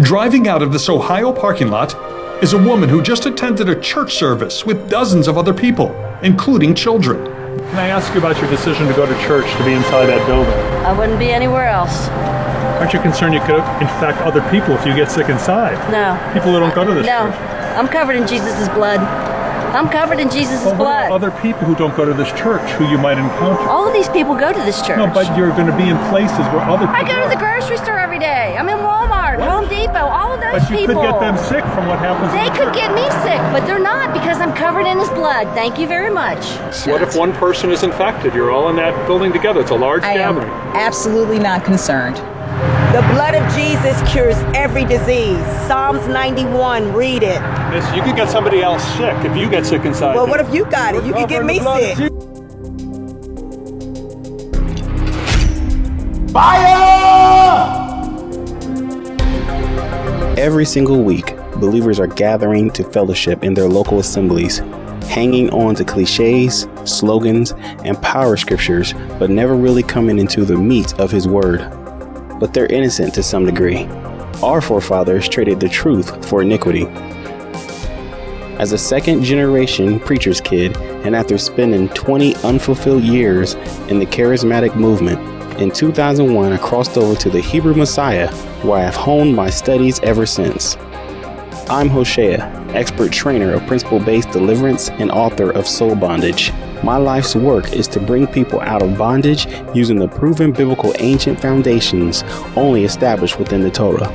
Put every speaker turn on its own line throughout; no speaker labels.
Driving out of this Ohio parking lot is a woman who just attended a church service with dozens of other people, including children.
Can I ask you about your decision to go to church, to be inside that building?
I wouldn't be anywhere else.
Aren't you concerned you could infect other people if you get sick inside?
No.
People who don't go to this
No.
church.
I'm covered in Jesus' blood. I'm covered in Jesus'
Well, what
blood.
about other people who don't go to this church who you might encounter?
All of these people go to this church.
No, but you're going to be in places where other people
I go to the grocery store every day. I'm in Walmart, Home Depot, all of those
But you
people.
could get them sick from what happens in
They
the
could
church.
get me sick, but they're not because I'm covered in his blood. Thank you very much.
What if one person is infected? You're all in that building together. It's a large
I am
gathering.
absolutely not concerned.
The blood of Jesus cures every disease. Psalms 91, read it.
Miss, you could get somebody else sick if you get sick inside.
Well, what if you got it? You could get me sick.
Every single week, believers are gathering to fellowship in their local assemblies, hanging on to cliches, slogans, and power scriptures, but never really coming into the meat of His Word. But they're innocent to some degree. Our forefathers traded the truth for iniquity. As a second-generation preacher's kid, and after spending 20 unfulfilled years in the charismatic movement, in 2001 I crossed over to the Hebrew Messiah, where I have honed my studies ever since. I'm HOIO, expert trainer of principle-based deliverance and author of Soul Bondage. My life's work is to bring people out of bondage using the proven biblical ancient foundations only established within the Torah.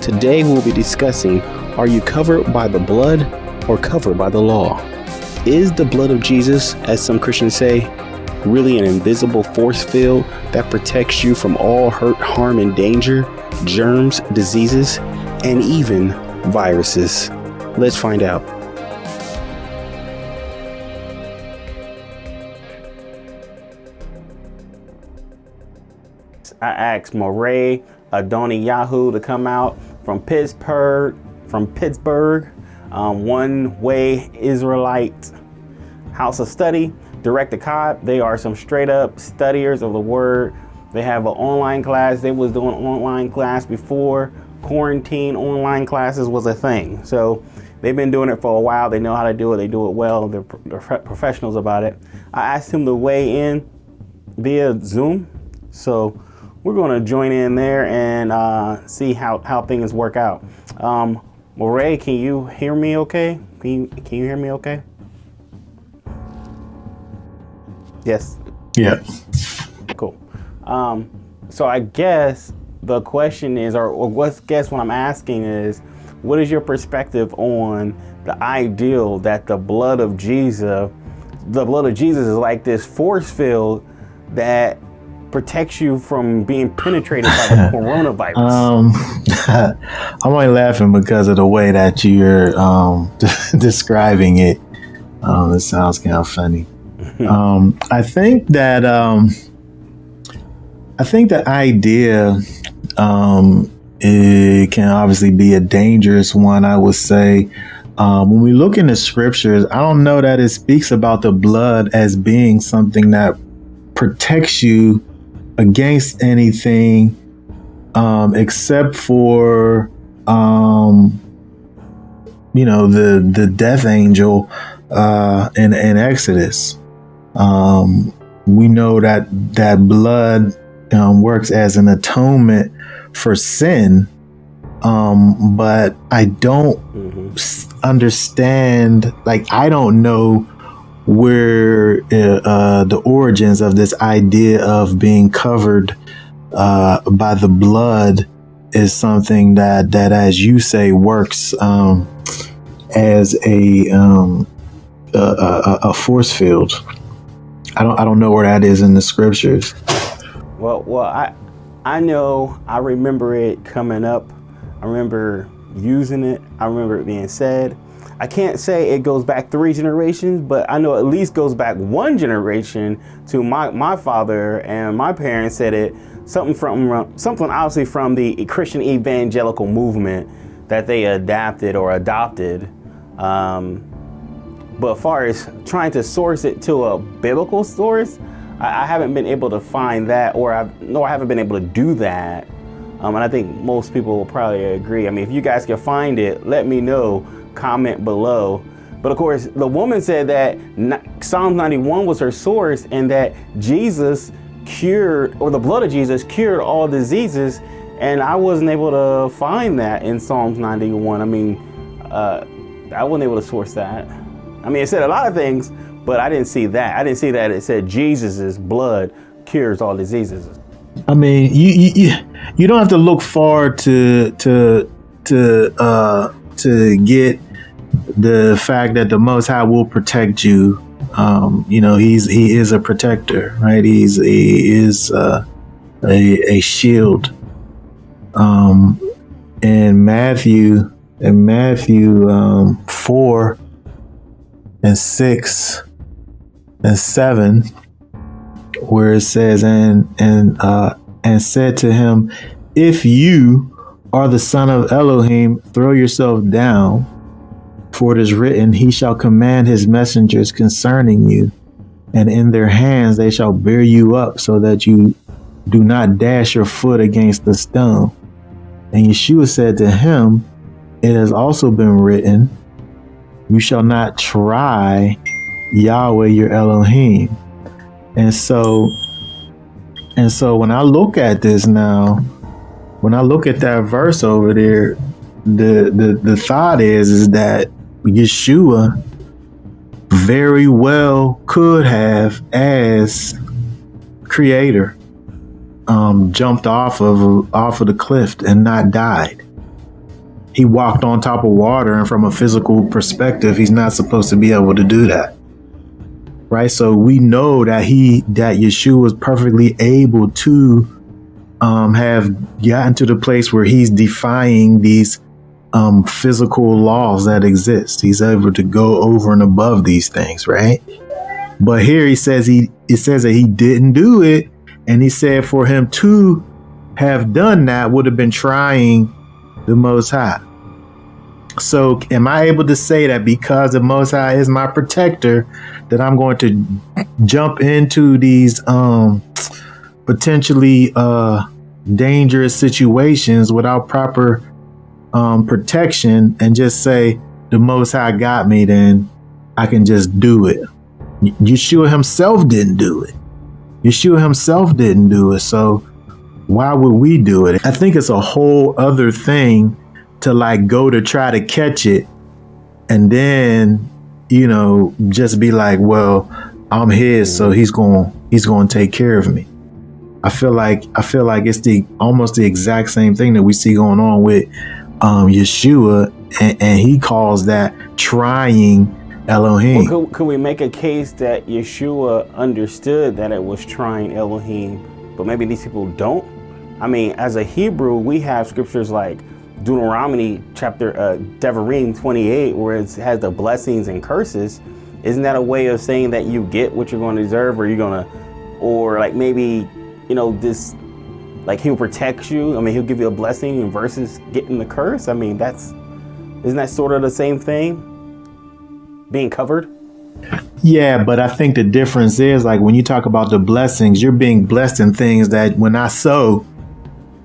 Today we'll be discussing, are you covered by the blood or covered by the law? Is the blood of Jesus, as some Christians say, really an invisible force field that protects you from all hurt, harm, and danger, germs, diseases, and even viruses? Let's find out. I asked Moreh AdoniYahu to come out from Pittsburgh, One Way Israelite House of Study, Direct to Cod. They are some straight up studiers of the Word. They have an online class. They was doing online class before quarantine. Online classes was a thing. So they've been doing it for a while. They know how to do it. They do it well. They're professionals about it. I asked him to weigh in via Zoom. So we're going to join in there and see how things work out. Moreh, can you hear me okay? Can you hear me okay? Yes.
Yeah.
Cool. So I guess the question is, or what I'm asking is, what is your perspective on the ideal that the blood of Jesus is like this force field that protects you from being penetrated by the coronavirus?
I'm only laughing because of the way that you're describing it. It sounds kind of funny. I think that the idea it can obviously be a dangerous one, I would say. When we look in the scriptures, I don't know that it speaks about the blood as being something that protects you against anything except for the death angel in Exodus. We know that blood works as an atonement for sin, but I don't understand, I don't know where the origins of this idea of being covered by the blood is something that as you say, works as a force field. I don't know where that is in the scriptures.
Well, I know, I remember it coming up. I remember using it. I remember it being said. I can't say it goes back 3 generations, but I know at least goes back 1 generation to my father and my parents said it. Something obviously from the Christian evangelical movement that they adapted or adopted. But as far as trying to source it to a biblical source, I haven't been able to find that, or I haven't been able to do that. And I think most people will probably agree. I mean, if you guys can find it, let me know, comment below. But of course, the woman said that Psalms 91 was her source, and that Jesus cured, or the blood of Jesus cured all diseases. And I wasn't able to find that in Psalms 91. I mean, I wasn't able to source that. I mean, it said a lot of things, but I didn't see that. I didn't see that it said Jesus's blood cures all diseases.
I mean, you don't have to look far to get the fact that the Most High will protect you. You know, he is a protector, right? He is a shield. In Matthew 4 and 6 and 7, where it says, and said to him, if you are the son of Elohim, throw yourself down, for it is written, he shall command his messengers concerning you, and in their hands they shall bear you up, so that you do not dash your foot against the stone. And Yeshua said to him, it has also been written, you shall not try Yahweh your Elohim. And so when I look at this now, when I look at that verse over there, the thought is that Yeshua very well could have, as creator, jumped off of the cliff and not died. He walked on top of water, and from a physical perspective, he's not supposed to be able to do that. Right? So we know that Yeshua was perfectly able to have gotten to the place where he's defying these physical laws that exist. He's able to go over and above these things, right? But here it says that he didn't do it, and he said for him to have done that would have been trying the Most High. So am I able to say that because the Most High is my protector, that I'm going to jump into these potentially dangerous situations without proper protection and just say the Most High got me, then I can just do it? Yeshua himself didn't do it. So why would we do it? I think it's a whole other thing to like go to try to catch it and then, you know, just be like, well, I'm his, so he's going to take care of me. I feel like it's almost the exact same thing that we see going on with Yeshua, and he calls that trying Elohim.
Well, could we make a case that Yeshua understood that it was trying Elohim, but maybe these people don't? I mean, as a Hebrew, we have scriptures like Deuteronomy chapter Devarim 28, where it has the blessings and curses. Isn't that a way of saying that you get what you're going to deserve, or like maybe, you know, this, like he'll protect you? I mean, he'll give you a blessing versus getting the curse. I mean, isn't that sort of the same thing? Being covered?
Yeah, but I think the difference is, like, when you talk about the blessings, you're being blessed in things that when I sow,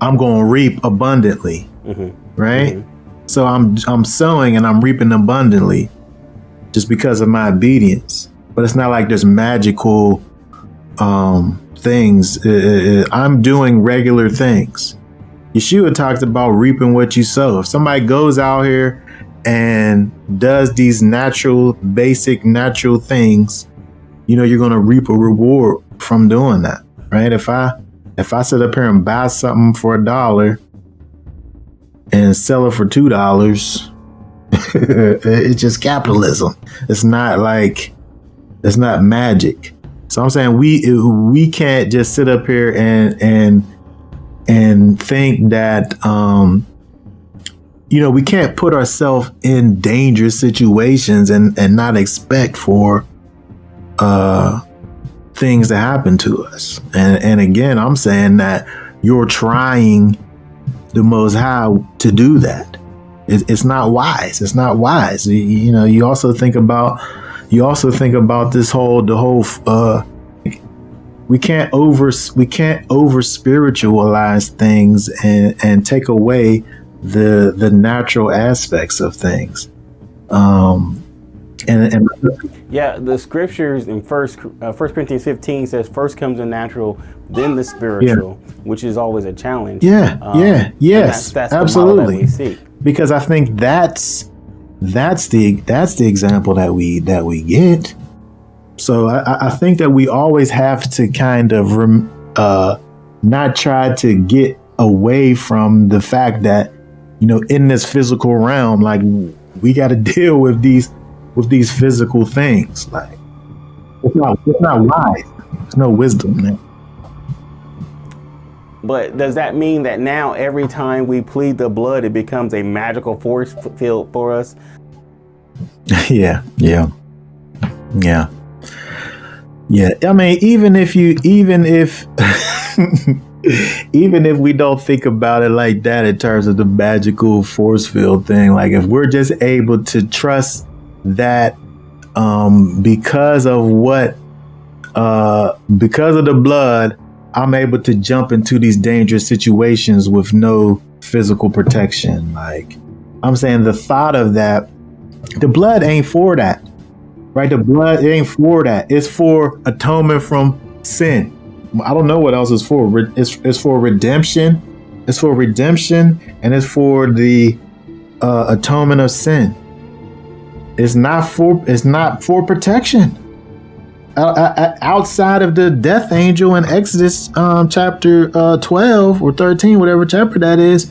I'm going to reap abundantly. Mm-hmm. Right? Mm-hmm. So I'm sowing and I'm reaping abundantly just because of my obedience. But it's not like there's magical things. I'm doing regular things. Yeshua talks about reaping what you sow. If somebody goes out here and does these basic natural things, you know, you're going to reap a reward from doing that, right? If I sit up here and buy something for $1 and sell it for $2, it's just capitalism. It's not magic. So I'm saying we can't just sit up here and think that you know, we can't put ourselves in dangerous situations and not expect for things to happen to us. And again, I'm saying that you're trying the Most High to do that. It's not wise. It's not wise. You know, you also think about this whole we can't over spiritualize things and take away the natural aspects of things. And
Yeah, the scriptures in First Corinthians 15 says first comes the natural, then the spiritual, which is always a challenge.
Yes,
that's
absolutely.
The model that we seek.
Because I think that's the example that we get. So I think that we always have to kind of not try to get away from the fact that, you know, in this physical realm, like, we got to deal with these physical things. Like, it's not wise. There's no wisdom there.
But does that mean that now every time we plead the blood, it becomes a magical force field for us?
Yeah. I mean, even if even if we don't think about it like that in terms of the magical force field thing, like, if we're just able to trust that because of the blood, I'm able to jump into these dangerous situations with no physical protection. Like, I'm saying, the thought of that, the blood ain't for that, right? The blood ain't for that. It's for atonement from sin. I don't know what else it's for. It's for redemption. It's for redemption, and it's for the atonement of sin. It's not for protection. Outside of the death angel in Exodus chapter 12 or 13, whatever chapter that is,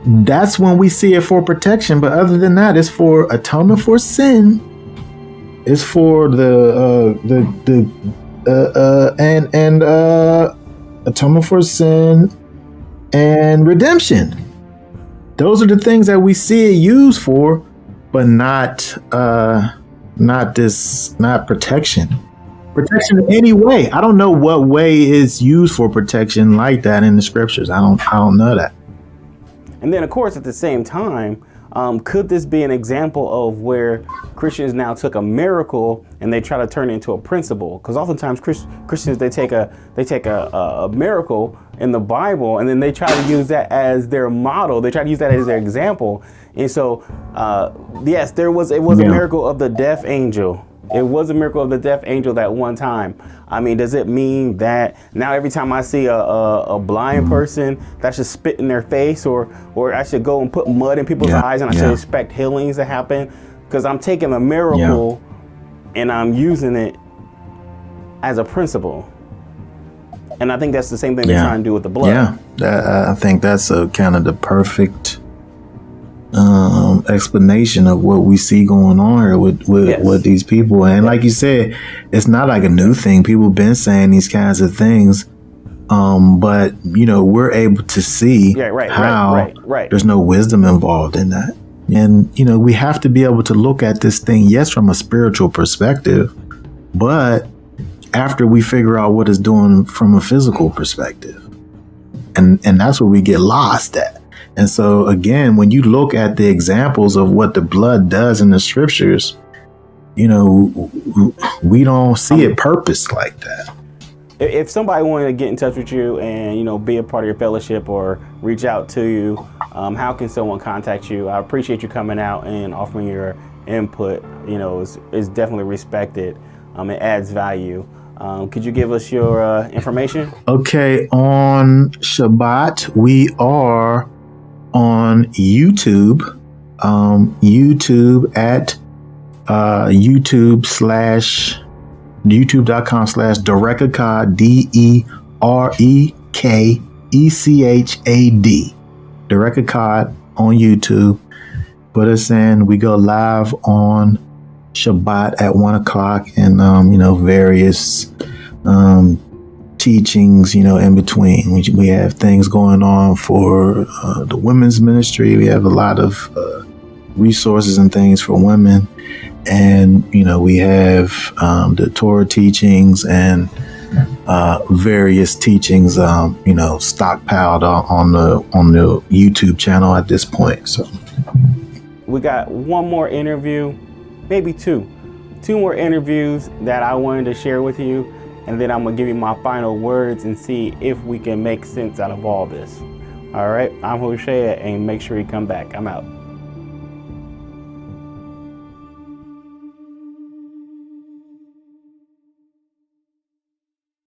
that's when we see it for protection. But other than that, it's for atonement for sin. It's for atonement for sin and redemption. Those are the things that we see it used for, but not protection. Protection in any way. I don't know what way is used for protection like that in the scriptures. I don't know that.
And then, of course, at the same time, could this be an example of where Christians now took a miracle and they try to turn it into a principle? Because oftentimes Christians, they take a miracle in the Bible and then they try to use that as their model. They try to use that as their example. And so, yes, it was a miracle of the death angel. It was a miracle of the death angel that one time. I mean, does it mean that now every time I see a blind person, that should spit in their face, or I should go and put mud in people's eyes and I should expect healings to happen? Because I'm taking a miracle and I'm using it as a principle. And I think that's the same thing they're trying to do with the blood.
Yeah, I think that's a kind of the perfect explanation of what we see going on here with these people. And like you said, it's not like a new thing. People have been saying these kinds of things, but you know, we're able to see how there's no wisdom involved in that. And you know, we have to be able to look at this thing, yes, from a spiritual perspective, but after we figure out what it's doing from a physical perspective. And that's where we get lost at. And so, again, when you look at the examples of what the blood does in the scriptures, you know, we don't see it purposed like that.
If somebody wanted to get in touch with you and, you know, be a part of your fellowship or reach out to you, how can someone contact you? I appreciate you coming out and offering your input. You know, it's definitely respected. It adds value. Could you give us your information? Okay.
On Shabbat, we are on YouTube, YouTube at youtube.com/Derekachad, DEREKECHAD, Derekachad on YouTube. Put us in. We go live on Shabbat at 1:00, and you know, various teachings, you know, in between. We have things going on for the women's ministry. We have a lot of resources and things for women, and you know, we have the Torah teachings and various teachings, you know, stockpiled on the YouTube channel at this point. So
we got one more interview, maybe two more interviews that I wanted to share with you. and then I'm gonna give you my final words and see if we can make sense out of all this. All right, I'm HOIO, and make sure you come back. I'm out.